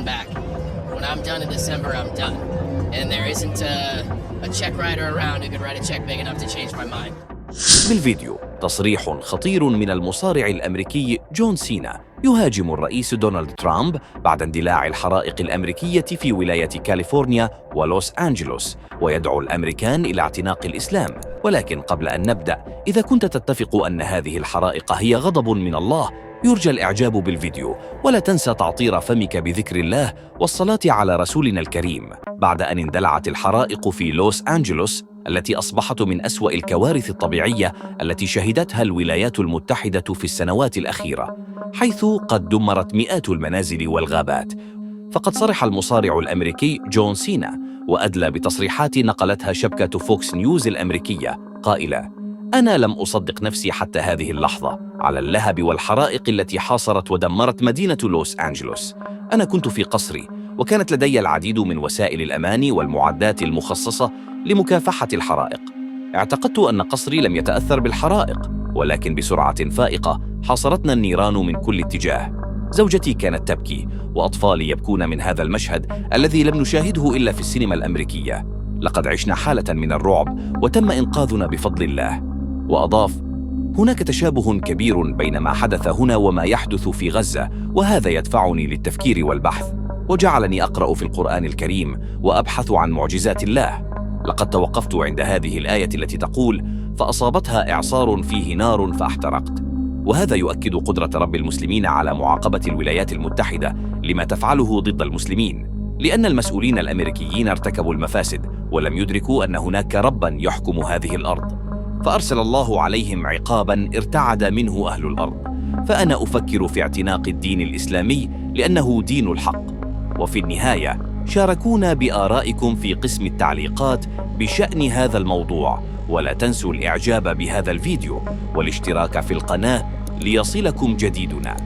coming back. When I'm done in December, I'm done. And there isn't a check writer around who could write a check big enough to change my mind. بالفيديو تصريح خطير من المصارع الأمريكي جون سينا يهاجم الرئيس دونالد ترامب بعد اندلاع الحرائق الأمريكية في ولاية كاليفورنيا ولوس أنجلوس، ويدعو الأمريكان إلى اعتناق الإسلام. ولكن قبل أن نبدأ، إذا كنت تتفق أن هذه الحرائق هي غضب من الله، يرجى الإعجاب بالفيديو، ولا تنسى تعطير فمك بذكر الله والصلاة على رسولنا الكريم. بعد أن اندلعت الحرائق في لوس أنجلوس التي أصبحت من أسوأ الكوارث الطبيعية التي شهدتها الولايات المتحدة في السنوات الأخيرة، حيث قد دمرت مئات المنازل والغابات، فقد صرح المصارع الأمريكي جون سينا وأدلى بتصريحات نقلتها شبكة فوكس نيوز الأمريكية قائلا: أنا لم أصدق نفسي حتى هذه اللحظة على اللهب والحرائق التي حاصرت ودمرت مدينة لوس أنجلوس. أنا كنت في قصري، وكانت لدي العديد من وسائل الأمان والمعدات المخصصة لمكافحة الحرائق. اعتقدت أن قصري لم يتأثر بالحرائق، ولكن بسرعة فائقة حاصرتنا النيران من كل اتجاه. زوجتي كانت تبكي، وأطفالي يبكون من هذا المشهد الذي لم نشاهده إلا في السينما الأمريكية. لقد عشنا حالة من الرعب، وتم إنقاذنا بفضل الله. وأضاف: هناك تشابه كبير بين ما حدث هنا وما يحدث في غزة، وهذا يدفعني للتفكير والبحث، وجعلني أقرأ في القرآن الكريم وأبحث عن معجزات الله. لقد توقفت عند هذه الآية التي تقول: فأصابتها إعصار فيه نار فاحترقت. وهذا يؤكد قدرة رب المسلمين على معاقبة الولايات المتحدة لما تفعله ضد المسلمين، لأن المسؤولين الأمريكيين ارتكبوا المفاسد ولم يدركوا أن هناك رباً يحكم هذه الأرض، فأرسل الله عليهم عقاباً ارتعد منه أهل الأرض. فأنا أفكر في اعتناق الدين الإسلامي لأنه دين الحق. وفي النهاية، شاركونا بآرائكم في قسم التعليقات بشأن هذا الموضوع، ولا تنسوا الإعجاب بهذا الفيديو والاشتراك في القناة ليصلكم جديدنا.